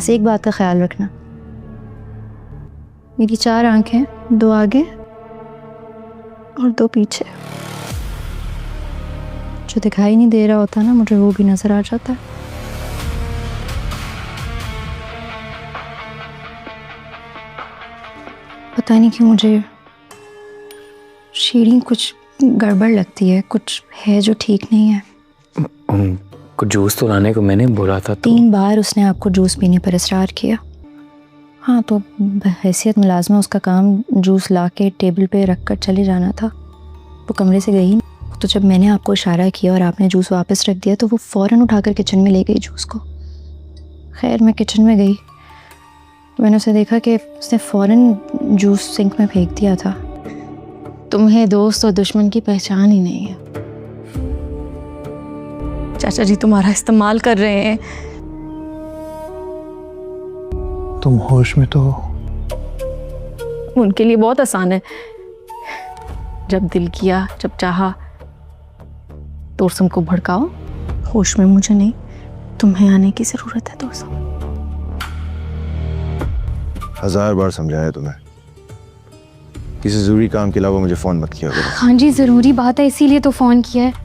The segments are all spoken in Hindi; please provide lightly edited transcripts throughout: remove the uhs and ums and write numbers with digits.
बस एक बात का ख्याल रखना, मेरी 4 आंखें, 2 आगे और 2 पीछे। जो दिखाई नहीं दे रहा होता ना, मुझे वो भी नजर आ जाता है। पता नहीं क्यों मुझे शीरीन कुछ गड़बड़ लगती है, कुछ है जो ठीक नहीं है। कुछ जूस तो लाने को मैंने बोला था। 3 बार उसने आपको जूस पीने पर इसरार किया। हाँ, तो हैसियत मुलाजमा उसका काम जूस ला के टेबल पे रख कर चले जाना था। वो कमरे से गई नहीं, तो जब मैंने आपको इशारा किया और आपने जूस वापस रख दिया तो वो फ़ौरन उठाकर किचन में ले गई जूस को। खैर, मैं किचन में गई तो मैंने उसे देखा कि उसने फ़ौरन जूस सिंक में फेंक दिया था। तुम्हें दोस्त और दुश्मन की पहचान ही नहीं है। चाचा जी तुम्हारा इस्तेमाल कर रहे हैं। तुम होश में तो हो? उनके लिए बहुत आसान है, जब दिल किया, जब चाहा तोरसम को भड़काओ। होश में मुझे नहीं, तुम्हें आने की जरूरत है तोरसम। 1000 बार समझाया तुम्हें, किसी जरूरी काम के अलावा मुझे फोन मत किया करो। हाँ जी, जरूरी बात है इसीलिए तो फोन किया है।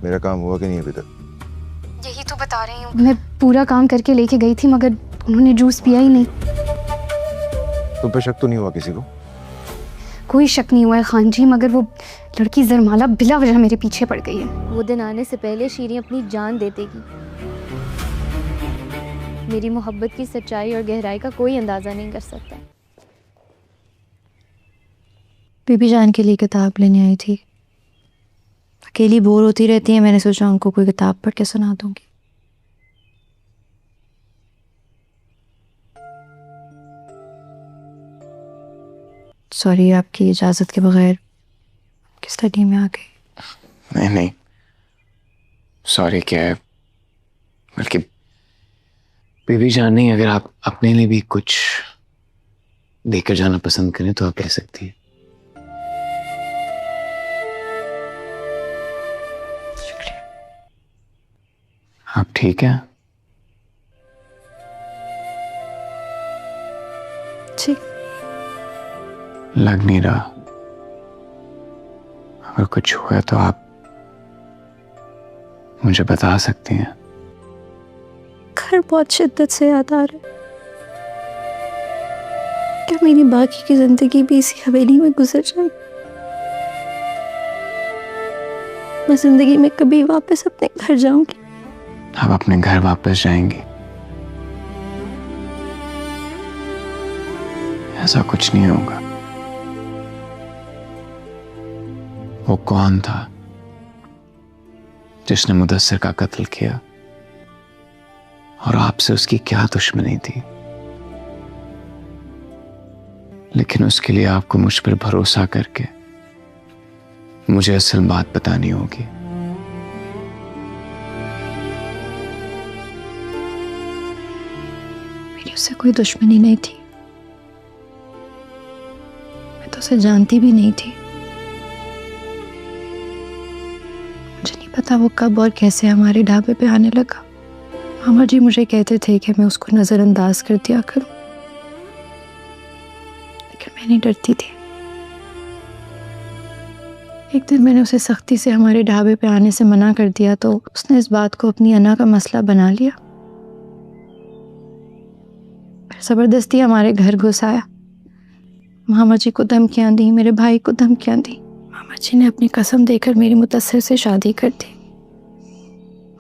मेरा काम हुआ कि नहीं अभी तक? यही तो बता रही हूँ, मैं पूरा काम करके लेके गई थी मगर उन्होंने जूस पिया ही नहीं। तुम पे शक तो नहीं हुआ किसी को? कोई शक नहीं हुआ है खान जी, मगर वो लड़की जरमाला बिला वजह मेरे पीछे पड़ गई है। वो दिन आने से पहले शीरी अपनी जान दे देगी। मेरी मोहब्बत की सच्चाई और गहराई का कोई अंदाजा नहीं कर सकता। बीबी जान के लिए किताब लेने आई थी, अकेली बोर होती रहती है, मैंने सोचा उनको कोई किताब पढ़ के सुना दूंगी। सॉरी, आपकी इजाजत के बगैर किस स्टडी में आ गई। नहीं नहीं, सॉरी क्या है, बल्कि बीबी जान नहीं, अगर आप अपने लिए भी कुछ देकर जाना पसंद करें तो आप कह सकती हैं। आप ठीक हैं? जी, लग नहीं रहा। अगर कुछ हुआ तो आप मुझे बता सकती हैं। घर बहुत शिद्दत से याद आ रहा है। क्या मेरी बाकी की जिंदगी भी इसी हवेली में गुजर जाएगी? मैं जिंदगी में कभी वापस अपने घर जाऊंगी? आप अपने घर वापस जाएंगी? ऐसा कुछ नहीं होगा। वो कौन था जिसने मुदस्सिर का कत्ल किया, और आपसे उसकी क्या दुश्मनी थी? लेकिन उसके लिए आपको मुझ पर भरोसा करके मुझे असल बात बतानी होगी। मेरी उससे कोई दुश्मनी नहीं थी, मैं तो उसे जानती भी नहीं थी। मुझे नहीं पता वो कब और कैसे हमारे ढाबे पे आने लगा। मामा जी मुझे कहते थे कि मैं उसको नजरअंदाज कर दिया करूं, लेकिन मैं नहीं डरती थी। एक दिन मैंने उसे सख्ती से हमारे ढाबे पे आने से मना कर दिया तो उसने इस बात को अपनी अना का मसला बना लिया। फिर जबरदस्ती हमारे घर घुस आया। मामा जी को धमकियां दी, मेरे भाई को धमकियां दी। मामा जी ने अपनी कसम देकर मेरी मुदस्सिर से शादी कर दी।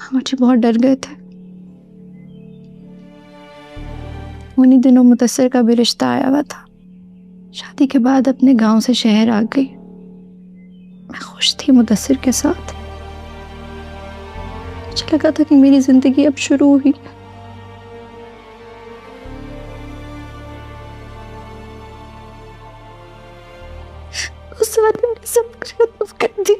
मामा जी बहुत डर गए थे। उन्हीं दिनों मुदस्सिर का भी रिश्ता आया हुआ था। शादी के बाद अपने गांव से शहर आ गई। मैं खुश थी मुदस्सिर के साथ। मुझे लगा था कि मेरी जिंदगी अब शुरू हुई। उस वक्त मैंने सब कुछ खत्म कर दी।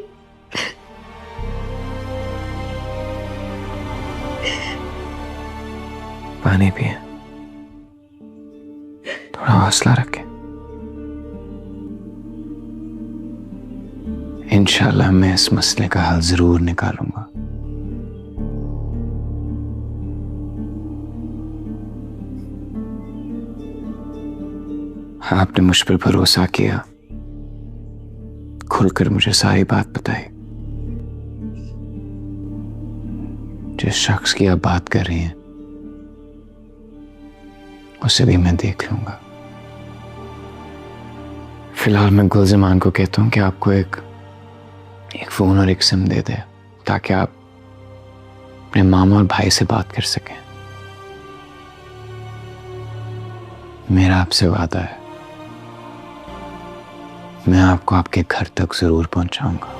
पानी पिए, थोड़ा हौसला रखें। इंशाल्लाह मैं इस मसले का हल जरूर निकालूंगा। आपने मुझ पर भरोसा किया, खुलकर मुझे सारी बात बताई। जिस शख्स की आप बात कर रही हैं उसे भी मैं देख लूंगा। फिलहाल मैं गुलजमान को कहता हूं कि आपको एक फोन और एक सिम दे दे, ताकि आप अपने मामा और भाई से बात कर सकें। मेरा आपसे वादा है, मैं आपको आपके घर तक जरूर पहुंचाऊंगा।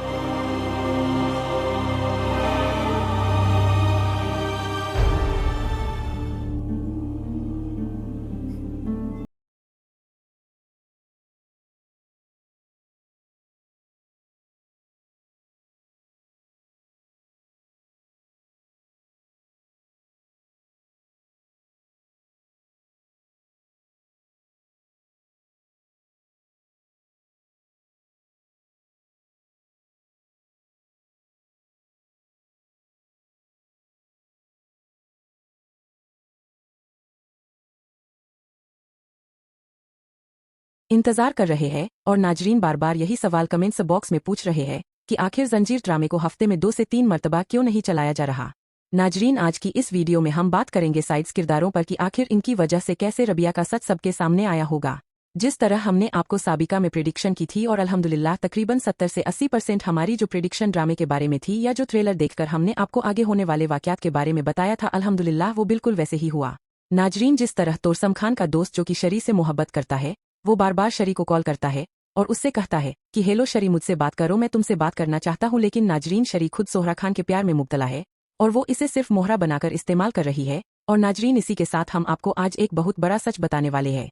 इंतजार कर रहे हैं और नाजरीन बार बार यही सवाल कमेंट्स बॉक्स में पूछ रहे हैं कि आखिर जंजीर ड्रामे को हफ्ते में 2 से 3 मरतबा क्यों नहीं चलाया जा रहा। नाजरीन, आज की इस वीडियो में हम बात करेंगे साइड्स किरदारों पर कि आखिर इनकी वजह से कैसे रबिया का सच सबके सामने आया होगा। जिस तरह हमने आपको साबिका में प्रेडिक्शन की थी और अल्हम्दुलिल्लाह तकरीबन 70 से 80% हमारी जो प्रेडिक्शन ड्रामे के बारे में थी या जो ट्रेलर देखकर हमने आपको आगे होने वाले वाकयात के बारे में बताया था, अल्हम्दुलिल्लाह वो बिल्कुल वैसे ही हुआ। नाजरीन, जिस तरह तोरसम खान का दोस्त जो कि शरी से मोहब्बत करता है, वो बार बार शरी को कॉल करता है और उससे कहता है कि हेलो शरी, मुझसे बात करो, मैं तुमसे बात करना चाहता हूँ। लेकिन नाजरीन, शरी खुद सोहरा खान के प्यार में मुब्तला है और वो इसे सिर्फ मोहरा बनाकर इस्तेमाल कर रही है। और नाजरीन, इसी के साथ हम आपको आज एक बहुत बड़ा सच बताने वाले हैं,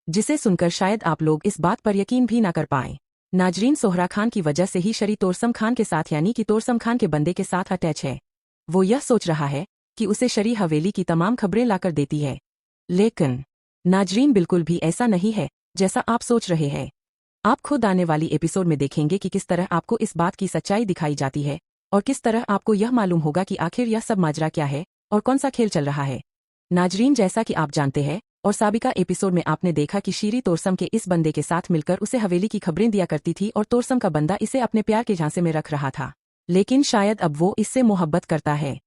जिसे सुनकर शायद आप लोग इस बात पर यकीन भी ना कर पाएं। नाजरीन, सोहरा खान की वजह से ही शरी तोरसम खान के साथ यानी कि तोरसम खान के बंदे के साथ अटैच है। वो यह सोच रहा है कि उसे शरी हवेली की तमाम खबरें लाकर देती है, लेकिन नाजरीन बिल्कुल भी ऐसा नहीं है जैसा आप सोच रहे हैं। आप खुद आने वाली एपिसोड में देखेंगे कि किस तरह आपको इस बात की सच्चाई दिखाई जाती है और किस तरह आपको यह मालूम होगा कि आखिर यह सब माजरा क्या है और कौन सा खेल चल रहा है। नाजरीन, जैसा कि आप जानते हैं और साबिका एपिसोड में आपने देखा कि शीरी तोरसम के इस बंदे के साथ मिलकर उसे हवेली की खबरें दिया करती थी और तोरसम का बंदा इसे अपने प्यार के झांसे में रख रहा था, लेकिन शायद अब वो इससे मोहब्बत करता है।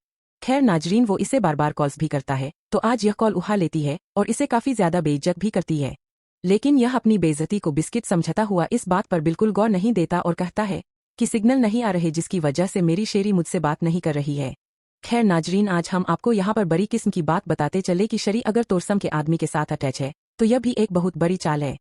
खैर नाजरीन, वो इसे बार बार कॉल्स भी करता है, तो आज यह कॉल उठा लेती है और इसे काफी ज्यादा बेइज्जत भी करती है। लेकिन यह अपनी बेइज्जती को बिस्किट समझता हुआ इस बात पर बिल्कुल गौर नहीं देता और कहता है कि सिग्नल नहीं आ रहे, जिसकी वजह से मेरी शेरी मुझसे बात नहीं कर रही है। खैर नाजरीन, आज हम आपको यहाँ पर बड़ी किस्म की बात बताते चले कि शरी अगर तोरसम के आदमी के साथ अटैच है तो यह भी एक बहुत बड़ी चाल है।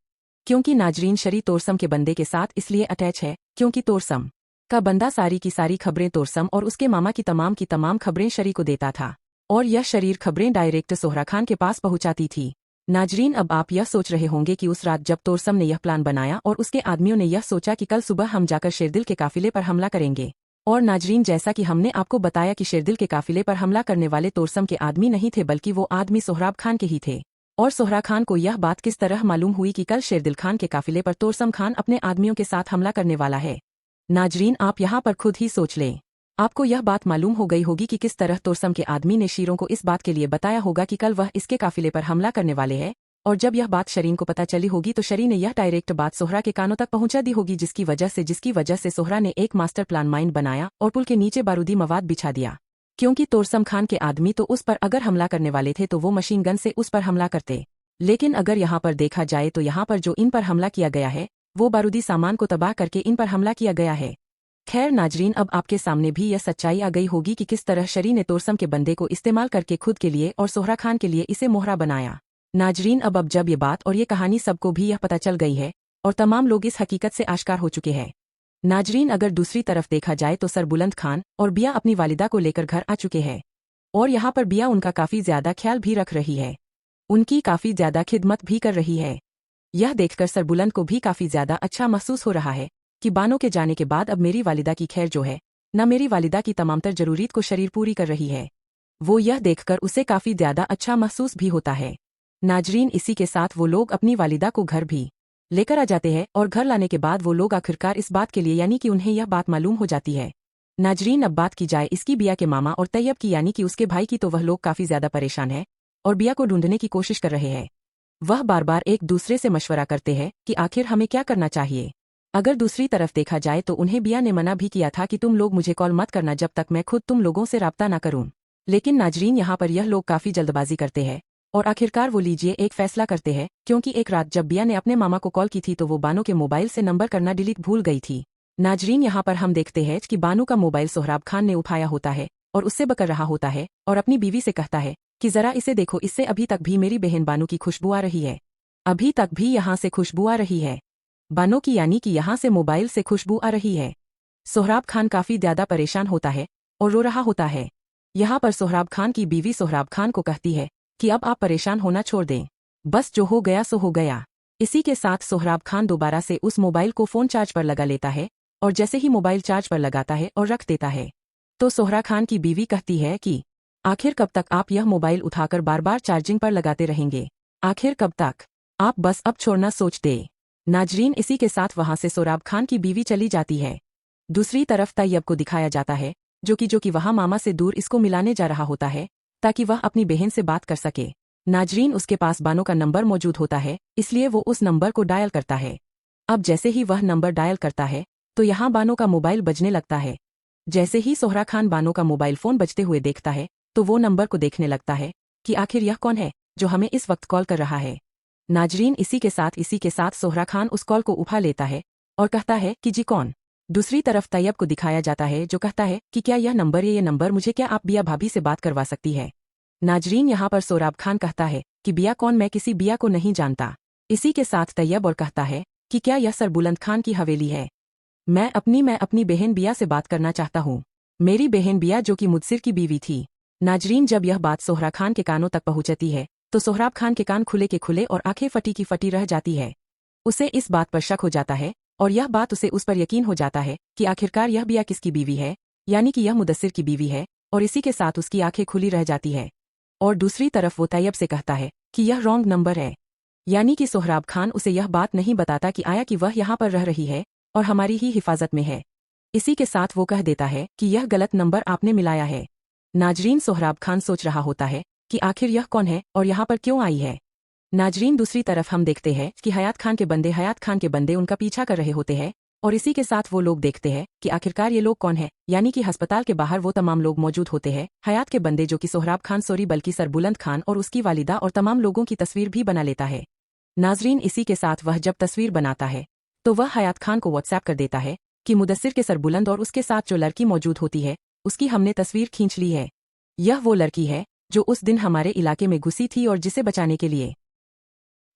क्योंकि नाजरीन, शरी तोरसम के बंदे के साथ इसलिए अटैच है क्योंकि तोरसम का बंदा सारी की सारी खबरें तोरसम और उसके मामा की तमाम खबरें शरी को देता था और यह शरीर खबरें डायरेक्ट सोहरा खान के पास पहुंचाती थी। नाजरीन, अब आप यह सोच रहे होंगे कि उस रात जब तोरसम ने यह प्लान बनाया और उसके आदमियों ने यह सोचा कि कल सुबह हम जाकर शेरदिल के काफिले पर हमला करेंगे। और नाजरीन, जैसा कि हमने आपको बताया कि शेरदिल के काफिले पर हमला करने वाले तोरसम के आदमी नहीं थे, बल्कि वो आदमी सोहराब खान के ही थे। और सोहरा खान को यह बात किस तरह मालूम हुई कि कल शेरदिल खान के काफिले पर तोरसम खान अपने आदमियों के साथ हमला करने वाला है। नाजरीन, आप यहाँ पर खुद ही सोच लें। आपको यह बात मालूम हो गई होगी कि किस तरह तोरसम के आदमी ने शीरों को इस बात के लिए बताया होगा कि कल वह इसके काफिले पर हमला करने वाले हैं। और जब यह बात शरीन को पता चली होगी तो शरी ने यह डायरेक्ट बात सोहरा के कानों तक पहुंचा दी होगी, जिसकी वजह से सोहरा ने एक मास्टर प्लान माइंड बनाया और पुल के नीचे बारूदी मवाद बिछा दिया। क्योंकि तोरसम खान के आदमी तो उस पर अगर हमला करने वाले थे तो वो मशीन गन से उस पर हमला करते, लेकिन अगर यहाँ पर देखा जाए तो यहाँ पर जो इन पर हमला किया गया है वो बारूदी सामान को तबाह करके इन पर हमला किया गया है। खैर नाजरीन, अब आपके सामने भी यह सच्चाई आ गई होगी कि किस तरह शरी ने तोरसम के बंदे को इस्तेमाल करके खुद के लिए और सोहरा खान के लिए इसे मोहरा बनाया। नाजरीन, अब जब ये बात और ये कहानी सबको भी यह पता चल गई है और तमाम लोग इस हकीकत से आश्कार हो चुके हैं। नाजरीन, अगर दूसरी तरफ देखा जाए तो सरबुलंद खान और बिया अपनी वालिदा को लेकर घर आ चुके हैं और यहाँ पर बिया उनका काफी ज्यादा ख्याल भी रख रही है, उनकी काफी ज्यादा खिदमत भी कर रही है। यह देखकर सरबुलंद को भी काफी ज्यादा अच्छा महसूस हो रहा है कि बानो के जाने के बाद अब मेरी वालिदा की खैर जो है न मेरी वालिदा की तमामतर जरूरीत को शरीर पूरी कर रही है। वो यह देखकर उसे काफी ज्यादा अच्छा महसूस भी होता है। नाजरीन, इसी के साथ वो लोग अपनी वालिदा को घर भी लेकर आ जाते हैं और घर लाने के बाद वो लोग आखिरकार इस बात के लिए यानी कि उन्हें यह बात मालूम हो जाती है। नाजरीन, अब बात की जाए इसकी बिया के मामा और तैयब की यानी कि उसके भाई की, तो वह लोग काफी ज्यादा परेशान है और बिया को ढूंढने की कोशिश कर रहे हैं। वह बार बार एक दूसरे से मशवरा करते हैं कि आखिर हमें क्या करना चाहिए। अगर दूसरी तरफ देखा जाए तो उन्हें बिया ने मना भी किया था कि तुम लोग मुझे कॉल मत करना जब तक मैं खुद तुम लोगों से राब्ता ना करूं। लेकिन नाजरीन यहाँ पर यह लोग काफी जल्दबाजी करते हैं और आखिरकार वो लीजिए एक फैसला करते हैं, क्योंकि एक रात जब बिया ने अपने मामा को कॉल की थी तो वो बानो के मोबाइल से नंबर करना डिलीट भूल गई थी। नाजरीन यहाँ पर हम देखते हैं कि बानो का मोबाइल सोहराब खान ने उठाया होता है और उससे बकर रहा होता है और अपनी बीवी से कहता है कि जरा इसे देखो, इससे अभी तक भी मेरी बहन बानो की खुशबू आ रही है, अभी तक भी यहाँ से खुशबू आ रही है। बानो की यानी कि यहाँ से मोबाइल से खुशबू आ रही है। सोहराब खान काफी ज्यादा परेशान होता है और रो रहा होता है। यहाँ पर सोहराब खान की बीवी सोहराब खान को कहती है कि अब आप परेशान होना छोड़ दें, बस जो हो गया सो हो गया। इसी के साथ सोहराब खान दोबारा से उस मोबाइल को फोन चार्ज पर लगा लेता है और जैसे ही मोबाइल चार्ज पर लगाता है और रख देता है तो सोहरा खान की बीवी कहती है कि आखिर कब तक आप यह मोबाइल उठाकर बार बार चार्जिंग पर लगाते रहेंगे, आखिर कब तक, आप बस अब छोड़ना सोच दे। नाजरीन इसी के साथ वहां से सोहराब खान की बीवी चली जाती है। दूसरी तरफ तैयब को दिखाया जाता है जो कि वहां मामा से दूर इसको मिलाने जा रहा होता है ताकि वह अपनी बहन से बात कर सके। नाजरीन उसके पास बानो का नंबर मौजूद होता है, इसलिए वो उस नंबर को डायल करता है। अब जैसे ही वह नंबर डायल करता है तो यहाँ बानो का मोबाइल बजने लगता है। जैसे ही सोहरा खान बानो का मोबाइल फोन बजते हुए देखता है तो वो नंबर को देखने लगता है कि आखिर यह कौन है जो हमें इस वक्त कॉल कर रहा है। नाजरीन इसी के साथ सोहरा खान उस कॉल को उठा लेता है और कहता है कि जी कौन। दूसरी तरफ तैयब को दिखाया जाता है जो कहता है कि क्या यह नंबर ये नंबर मुझे क्या आप बिया भाभी से बात करवा सकती है। नाजरीन यहाँ पर सोहराब खान कहता है कि बिया कौन, मैं किसी बिया को नहीं जानता। इसी के साथ तैयब और कहता है कि क्या यह सरबुलंद खान की हवेली है, मैं अपनी बहन बिया से बात करना चाहता हूँ, मेरी बहन बिया जो कि मुदसिर की बीवी थी। नाजरीन जब यह बात सोहरा खान के कानों तक पहुंचती है तो सोहराब खान के कान खुले के खुले और आंखें फटी की फटी रह जाती है। उसे इस बात पर शक हो जाता है और यह बात उसे उस पर यकीन हो जाता है कि आखिरकार यह बिया किसकी बीवी है, यानी कि यह मुदस्सिर की बीवी है, और इसी के साथ उसकी आंखें खुली रह जाती है। और दूसरी तरफ वो तैयब से कहता है कि यह रॉन्ग नंबर है, यानी कि सोहराब खान उसे यह बात नहीं बताता कि आया कि वह यहाँ पर रह रही है और हमारी ही हिफाजत में है। इसी के साथ वो कह देता है कि यह गलत नंबर आपने मिलाया है। नाजरीन सोहराब खान सोच रहा होता है कि आखिर यह कौन है और यहाँ पर क्यों आई है। नाजरीन दूसरी तरफ हम देखते हैं कि हयात खान के बंदे उनका पीछा कर रहे होते हैं और इसी के साथ वो लोग देखते हैं कि आखिरकार ये लोग कौन है, यानी कि अस्पताल के बाहर वो तमाम लोग मौजूद होते हैं। हयात के बंदे जो कि सोहराब खान बल्कि सरबुलंद खान और उसकी वालिदा और तमाम लोगों की तस्वीर भी बना लेता है। नाजरीन इसी के साथ वह जब तस्वीर बनाता है तो वह हयात खान को व्हाट्सएप कर देता है कि मुदस्सिर के सरबुलंद और उसके साथ जो लड़की मौजूद होती है उसकी हमने तस्वीर खींच ली है। यह वो लड़की है जो उस दिन हमारे इलाके में घुसी थी और जिसे बचाने के लिए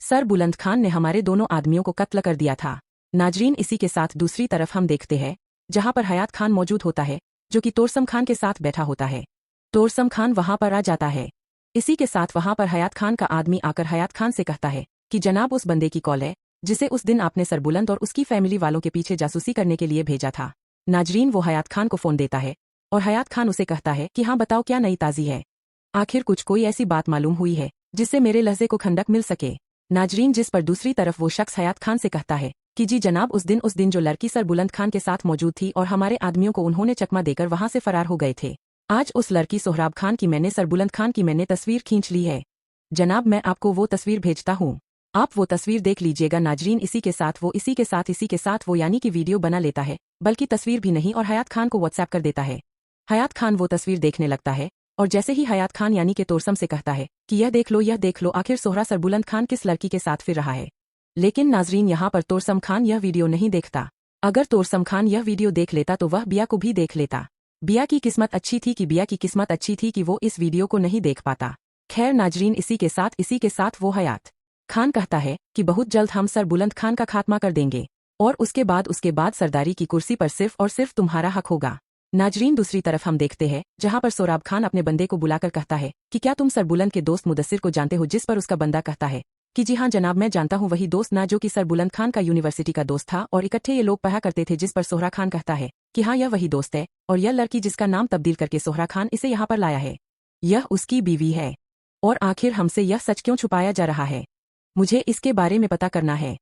सरबुलंद खान ने हमारे दोनों आदमियों को कत्ल कर दिया था। नाजरीन इसी के साथ दूसरी तरफ हम देखते हैं जहां पर हयात खान मौजूद होता है जो कि तोरसम खान के साथ बैठा होता है। तोरसम खान वहां पर आ जाता है। इसी के साथ वहां पर हयात खान का आदमी आकर हयात खान से कहता है कि जनाब उस बंदे की कॉल है जिसे उस दिन आपने सरबुलंद और उसकी फैमिली वालों के पीछे जासूसी करने के लिए भेजा था। नाजरीन वो हयात खान को फोन देता है और हयात खान उसे कहता है कि हाँ बताओ क्या नई ताज़ी है, आखिर कोई ऐसी बात मालूम हुई है जिससे मेरे लहजे को खंडक मिल सके। नाजरीन जिस पर दूसरी तरफ वो शख्स हयात खान से कहता है कि जी जनाब उस दिन जो लड़की सरबुलंद खान के साथ मौजूद थी और हमारे आदमियों को उन्होंने चकमा देकर वहां से फरार हो गए थे, आज उस लड़की सोहराब खान की सरबुलंद खान की मैंने तस्वीर खींच ली है। जनाब मैं आपको वो तस्वीर भेजता हूँ, आप वो तस्वीर देख लीजिएगा। नाजरीन इसी के साथ वो यानी कि वीडियो बना लेता है, बल्कि तस्वीर भी नहीं, और हयात खान को व्हाट्सएप कर देता है। हयात खान वो तस्वीर देखने लगता है और जैसे ही हयात खान यानी कि तोरसम से कहता है कि यह देख लो आखिर सोहरा सरबुलंद खान किस लड़की के साथ फिर रहा है। लेकिन नाजरीन यहाँ पर तोरसम खान यह वीडियो नहीं देखता। अगर तोरसम खान यह वीडियो देख लेता तो वह बिया को भी देख लेता। बिया की किस्मत अच्छी थी कि वो इस वीडियो को नहीं देख पाता। खैर नाजरीन इसी के साथ वो हयात खान कहता है कि बहुत जल्द हम सरबुलंद खान का खात्मा कर देंगे और उसके बाद सरदारी की कुर्सी पर सिर्फ और सिर्फ तुम्हारा हक होगा। नाजरीन दूसरी तरफ हम देखते हैं जहां पर सोहराब खान अपने बंदे को बुलाकर कहता है कि क्या तुम सरबुलंद के दोस्त मुदस्सिर को जानते हो, जिस पर उसका बंदा कहता है कि जी हाँ जनाब मैं जानता हूँ, वही दोस्त ना जो कि सरबुलंद खान का यूनिवर्सिटी का दोस्त था और इकट्ठे ये लोग पढ़ा करते थे। जिस पर सोहरा खान कहता है कि हाँ यह वही दोस्त है और यह लड़की जिसका नाम तब्दील करके सोहरा खान इसे यहाँ पर लाया है यह उसकी बीवी है। और आखिर हमसे यह सच क्यों छुपाया जा रहा है, मुझे इसके बारे में पता करना है।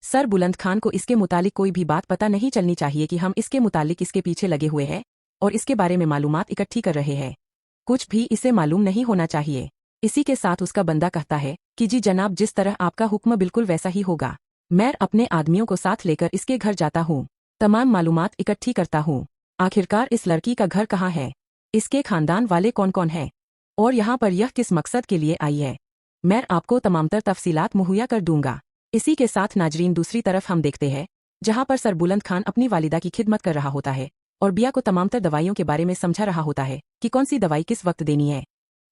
सरबुलंद खान को इसके मुतालिक कोई भी बात पता नहीं चलनी चाहिए कि हम इसके मुतालिक इसके पीछे लगे हुए हैं और इसके बारे में मालूमात इकट्ठी कर रहे हैं, कुछ भी इसे मालूम नहीं होना चाहिए। इसी के साथ उसका बंदा कहता है कि जी जनाब, जिस तरह आपका हुक्म बिल्कुल वैसा ही होगा। मैं अपने आदमियों को साथ लेकर इसके घर जाता हूँ, तमाम मालूमात इकट्ठी करता हूँ। आखिरकार इस लड़की का घर कहाँ है, इसके खानदान वाले कौन कौन हैं, और यहाँ पर यह किस मकसद के लिए आई है। मैं आपको तमामतर तफसीलात मुहैया कर दूंगा। इसी के साथ नाजरीन दूसरी तरफ हम देखते हैं जहाँ पर सरबुलंद खान अपनी वालिदा की खिदमत कर रहा होता है और बिया को तमामतर दवाइयों के बारे में समझा रहा होता है कि कौन सी दवाई किस वक्त देनी है।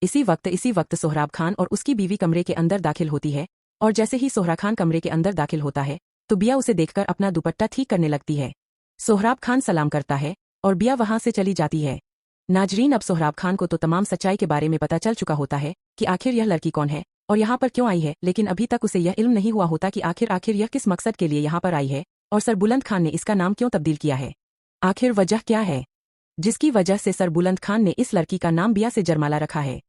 इसी वक्त सोहराब खान और उसकी बीवी कमरे के अंदर दाखिल होती है और जैसे ही सोहरा खान कमरे के अंदर दाखिल होता है तो बिया उसे देखकर अपना दुपट्टा ठीक करने लगती है। सोहराब खान सलाम करता है और बिया वहां से चली जाती है। नाजरीन अब सोहराब खान को तो तमाम सच्चाई के बारे में पता चल चुका होता है कि आखिर यह लड़की कौन है और यहाँ पर क्यों आई है, लेकिन अभी तक उसे यह इल्म नहीं हुआ होता कि आखिर यह किस मकसद के लिए यहाँ पर आई है और सरबुलंद खान ने इसका नाम क्यों तब्दील किया है। आखिर वजह क्या है जिसकी वजह से सरबुलंद खान ने इस लड़की का नाम बिया से जरमाला रखा है।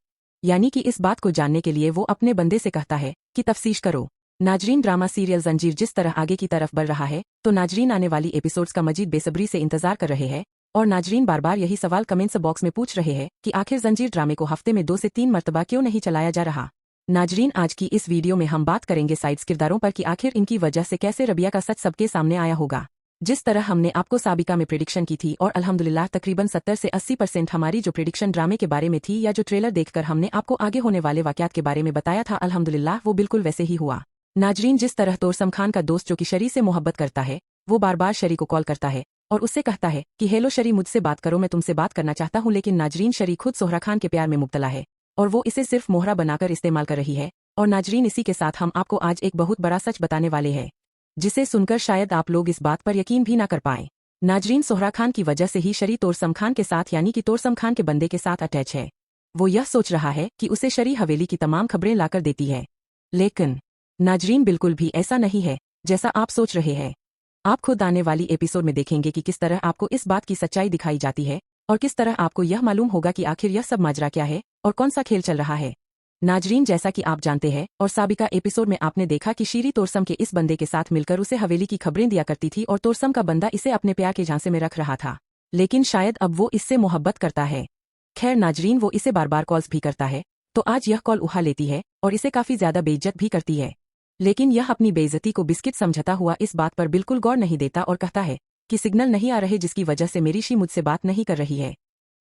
यानी कि इस बात को जानने के लिए वो अपने बंदे से कहता है कि तफ्तीश करो। नाजरीन ड्रामा सीरियल जंजीर जिस तरह आगे की तरफ बढ़ रहा है तो नाजरीन आने वाली एपिसोड्स का मजीद बेसब्री से इंतजार कर रहे हैं और नाजरीन बार बार यही सवाल कमेंट्स बॉक्स में पूछ रहे हैं कि आखिर जंजीर ड्रामे को हफ्ते में 2 से 3 मरतबा क्यों नहीं चलाया जा रहा। नाजरीन आज की इस वीडियो में हम बात करेंगे साइड्स किरदारों पर कि आखिर इनकी वजह से कैसे रबिया का सच सबके सामने आया होगा। जिस तरह हमने आपको साबिका में प्रेडिक्शन की थी और अल्हम्दुलिल्लाह तकरीबन 70 से 80% हमारी जो प्रेडिक्शन ड्रामे के बारे में थी या जो ट्रेलर देखकर हमने आपको आगे होने वाले वाकयात के बारे में बताया था, अल्हम्दुलिल्लाह वो बिल्कुल वैसे ही हुआ। नाजरीन जिस तरह तोरसम खान का दोस्त जो कि शरी से मोहब्बत करता है वो बार बार शरी को कॉल करता है और उससे कहता है कि हेलो शरी, मुझसे बात करो, मैं तुमसे बात करना चाहता हूँ। लेकिन नाजरीन शरी खुद सोहरा खान के प्यार में मुब्तला है और वो इसे सिर्फ मोहरा बनाकर इस्तेमाल कर रही है। और नाजरीन इसी के साथ हम आपको आज एक बहुत बड़ा सच बताने वाले हैं जिसे सुनकर शायद आप लोग इस बात पर यकीन भी ना कर पाएं। नाजरीन सोहरा खान की वजह से ही शरी तोरसम खान के साथ यानी कि तोरसम खान के बंदे के साथ अटैच है। वो यह सोच रहा है कि उसे शरी हवेली की तमाम खबरें लाकर देती है, लेकिन नाजरीन बिल्कुल भी ऐसा नहीं है जैसा आप सोच रहे हैं। आप खुद आने वाली एपिसोड में देखेंगे कि किस तरह आपको इस बात की सच्चाई दिखाई जाती है और किस तरह आपको यह मालूम होगा कि आखिर यह सब माजरा क्या है और कौन सा खेल चल रहा है। नाजरीन जैसा कि आप जानते हैं और साबिका एपिसोड में आपने देखा कि शीरी तोरसम के इस बंदे के साथ मिलकर उसे हवेली की खबरें दिया करती थी और तोरसम का बंदा इसे अपने प्यार के झांसे में रख रहा था, लेकिन शायद अब वो इससे मोहब्बत करता है। खैर नाजरीन वो इसे बार बार कॉल्स भी करता है तो आज यह कॉल उठा लेती है और इसे काफी ज्यादा बेइज्जत भी करती है, लेकिन यह अपनी बेइज्जती को बिस्किट समझता हुआ इस बात पर बिल्कुल गौर नहीं देता और कहता है कि सिग्नल नहीं आ रहे जिसकी वजह से मेरी शी मुझसे बात नहीं कर रही है।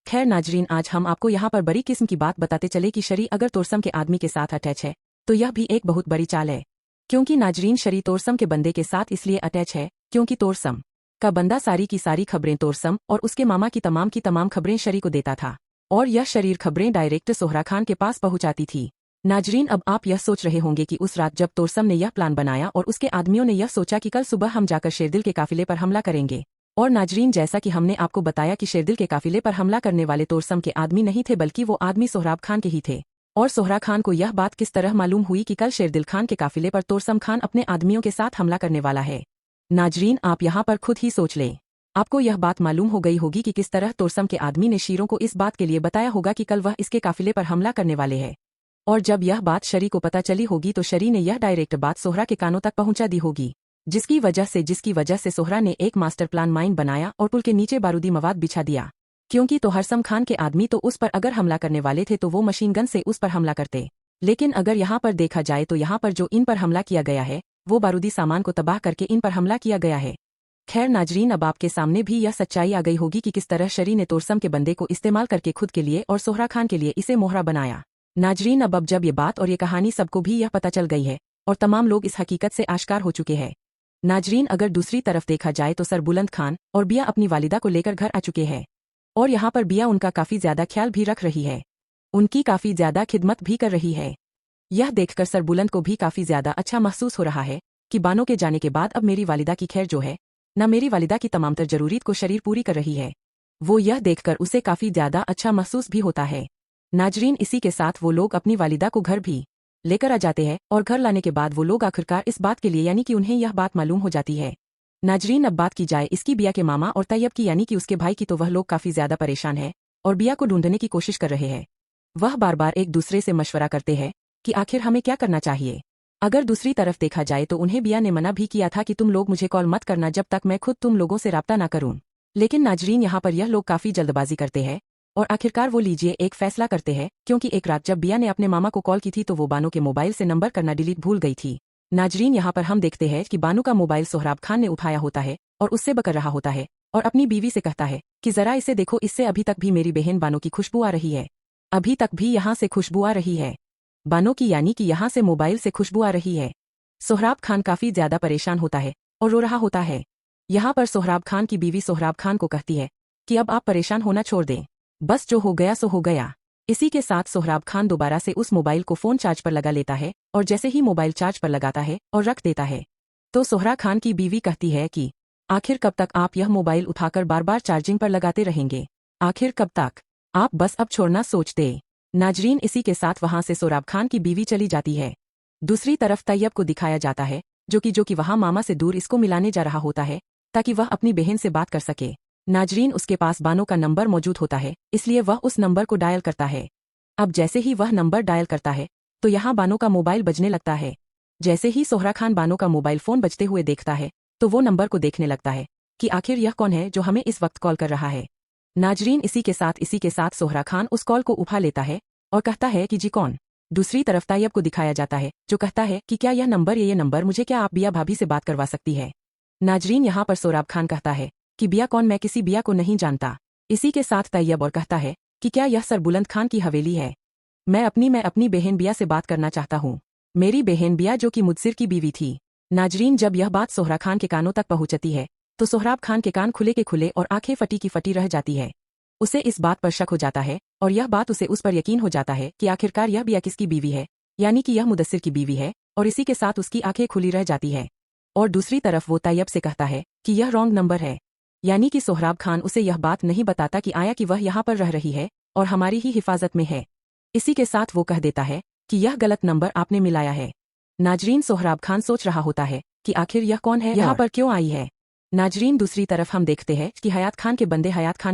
खैर नाजरीन आज हम आपको यहाँ पर बड़ी किस्म की बात बताते चले कि शरी अगर तोरसम के आदमी के साथ अटैच है तो यह भी एक बहुत बड़ी चाल है, क्योंकि नाजरीन शरी तोरसम के बंदे के साथ इसलिए अटैच है क्योंकि तोरसम का बंदा सारी की सारी खबरें तोरसम और उसके मामा की तमाम खबरें शरी को देता था और यह शरीर खबरें डायरेक्ट सोहरा खान के पास पहुंचाती थी। नाजरीन अब आप यह सोच रहे होंगे कि उस रात जब तोरसम ने यह प्लान बनाया और उसके आदमियों ने यह सोचा कि कल सुबह हम जाकर शेरदिल के काफिले पर हमला करेंगे, और नाजरीन जैसा कि हमने आपको बताया कि शेरदिल के काफिले पर हमला करने वाले तोरसम के आदमी नहीं थे बल्कि वो आदमी सोहराब खान के ही थे। और सोहरा खान को यह बात किस तरह मालूम हुई कि कल शेरदिल खान के काफिले पर तोरसम खान अपने आदमियों के साथ हमला करने वाला है। नाजरीन आप यहाँ पर खुद ही सोच लें, आपको यह बात मालूम हो गई होगी कि किस तरह तोरसम के आदमी ने शीरों को इस बात के लिए बताया होगा कि कल वह इसके काफिले पर हमला करने वाले हैं, और जब यह बात शरी को पता चली होगी तो शरी ने यह डायरेक्ट बात सोहरा के कानों तक पहुंचा दी होगी, जिसकी वजह से सोहरा ने एक मास्टर प्लान माइन बनाया और पुल के नीचे बारूदी मवाद बिछा दिया, क्योंकि तोहरसम खान के आदमी तो उस पर अगर हमला करने वाले थे तो वो मशीन गन से उस पर हमला करते, लेकिन अगर यहाँ पर देखा जाए तो यहाँ पर जो इन पर हमला किया गया है वो बारूदी सामान को तबाह करके इन पर हमला किया गया है। खैर नाजरीन अब आपके सामने भी यह सच्चाई आ गई होगी कि किस तरह शरी ने तोरसम के बंदे को इस्तेमाल करके खुद के लिए और सोहरा खान के लिए इसे मोहरा बनाया। नाजरीन अब जब ये बात और ये कहानी सबको भी यह पता चल गई है और तमाम लोग इस हकीकत से आश्कार हो चुके हैं। नाजरीन अगर दूसरी तरफ देखा जाए तो सरबुलंद खान और बिया अपनी वालिदा को लेकर घर आ चुके हैं और यहाँ पर बिया उनका काफी ज्यादा ख्याल भी रख रही है, उनकी काफी ज्यादा खिदमत भी कर रही है। यह देखकर सरबुलंद को भी काफी ज्यादा अच्छा महसूस हो रहा है कि बानो के जाने के बाद अब मेरी वालिदा की खैर जो है न मेरी वालिदा की तमामतर जरूरत को शरीर पूरी कर रही है, वो यह देखकर उसे काफी ज्यादा अच्छा महसूस भी होता है। नाजरीन इसी के साथ वो लोग अपनी वालिदा को घर भी लेकर आ जाते हैं और घर लाने के बाद वो लोग आखिरकार इस बात के लिए यानी कि उन्हें यह बात मालूम हो जाती है। नाजरीन अब बात की जाए इसकी बिया के मामा और तैयब की यानी कि उसके भाई की तो वह लोग काफी ज्यादा परेशान है और बिया को ढूंढने की कोशिश कर रहे हैं। वह बार बार एक दूसरे से मशवरा करते हैं कि आखिर हमें क्या करना चाहिए। अगर दूसरी तरफ देखा जाए तो उन्हें बिया ने मना भी किया था कि तुम लोग मुझे कॉल मत करना जब तक मैं खुद तुम लोगों से राब्ता ना करूं, लेकिन नाजरीन यहाँ पर यह लोग काफी जल्दबाजी करते हैं और आखिरकार वो लीजिए एक फैसला करते हैं, क्योंकि एक रात जब बिया ने अपने मामा को कॉल की थी तो वो बानो के मोबाइल से नंबर करना डिलीट भूल गई थी। नाजरीन, यहाँ पर हम देखते हैं कि बानो का मोबाइल सोहराब खान ने उठाया होता है और उससे बकर रहा होता है और अपनी बीवी से कहता है कि जरा इसे देखो, इससे अभी तक भी मेरी बहन बानो की खुशबू आ रही है, अभी तक भी यहाँ से खुशबू आ रही है। बानो की, यानी कि यहाँ से मोबाइल से खुशबू आ रही है। सोहराब खान काफी ज्यादा परेशान होता है और रो रहा होता है। यहाँ पर सोहराब खान की बीवी सोहराब खान को कहती है कि अब आप परेशान होना छोड़ दें, बस जो हो गया सो हो गया। इसी के साथ सोहराब खान दोबारा से उस मोबाइल को फोन चार्ज पर लगा लेता है और जैसे ही मोबाइल चार्ज पर लगाता है और रख देता है तो सोहरा खान की बीवी कहती है कि आखिर कब तक आप यह मोबाइल उठाकर बार बार चार्जिंग पर लगाते रहेंगे, आखिर कब तक, आप बस अब छोड़ना सोच दे। नाजरीन, इसी के साथ वहां से सोहराब खान की बीवी चली जाती है। दूसरी तरफ तैयब को दिखाया जाता है जो कि वहां मामा से दूर इसको मिलाने जा रहा होता है ताकि वह अपनी बहन से बात कर सके। नाजरीन, उसके पास बानो का नंबर मौजूद होता है, इसलिए वह उस नंबर को डायल करता है। अब जैसे ही वह नंबर डायल करता है तो यहाँ बानो का मोबाइल बजने लगता है। जैसे ही सोहरा खान बानो का मोबाइल फोन बजते हुए देखता है तो वो नंबर को देखने लगता है कि आखिर यह कौन है जो हमें इस वक्त कॉल कर रहा है। नाजरीन, इसी के साथ सोहरा खान उस कॉल को उठा लेता है और कहता है कि जी कौन। दूसरी तरफ तैयब को दिखाया जाता है जो कहता है कि क्या यह नंबर ये नंबर मुझे, क्या आप बिया भाभी से बात करवा सकती है। नाजरीन, यहाँ पर सोहराब खान कहता है कि बिया कौन, मैं किसी बिया को नहीं जानता। इसी के साथ तैयब और कहता है कि क्या यह सर बुलंद खान की हवेली है, मैं अपनी बहन बिया से बात करना चाहता हूँ, मेरी बहन बिया जो कि मुदसिर की बीवी थी। नाजरीन, जब यह बात सोहरा खान के कानों तक पहुंचती है तो सोहराब खान के कान खुले के खुले और आंखें फटी की फटी रह जाती है। उसे इस बात पर शक हो जाता है और यह बात उसे उस पर यकीन हो जाता है कि आखिरकार यह बिया किसकी बीवी है, यानी कि यह मुदस्सिर की बीवी है, और इसी के साथ उसकी आंखें खुली रह जाती है। और दूसरी तरफ वो तैयब से कहता है कि यह रॉन्ग नंबर है, यानी कि सोहराब खान उसे यह बात नहीं बताता कि आया कि वह यहाँ पर रह रही है और हमारी ही हिफाजत में है। इसी के साथ वो कह देता है कि यह गलत नंबर आपने मिलाया है। नाजरीन, सोहराब खान सोच रहा होता है कि आखिर यह कौन है, यहाँ पर क्यों आई है। नाजरीन, दूसरी तरफ हम देखते हैं कि हयात खान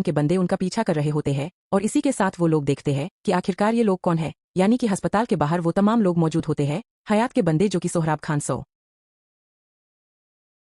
के बंदे उनका पीछा कर रहे होते हैं और इसी के साथ वो लोग देखते हैं कि आखिरकार ये लोग कौन है, यानी कि अस्पताल के बाहर वो तमाम लोग मौजूद होते हैं, हयात के बंदे जो कि सोहराब खान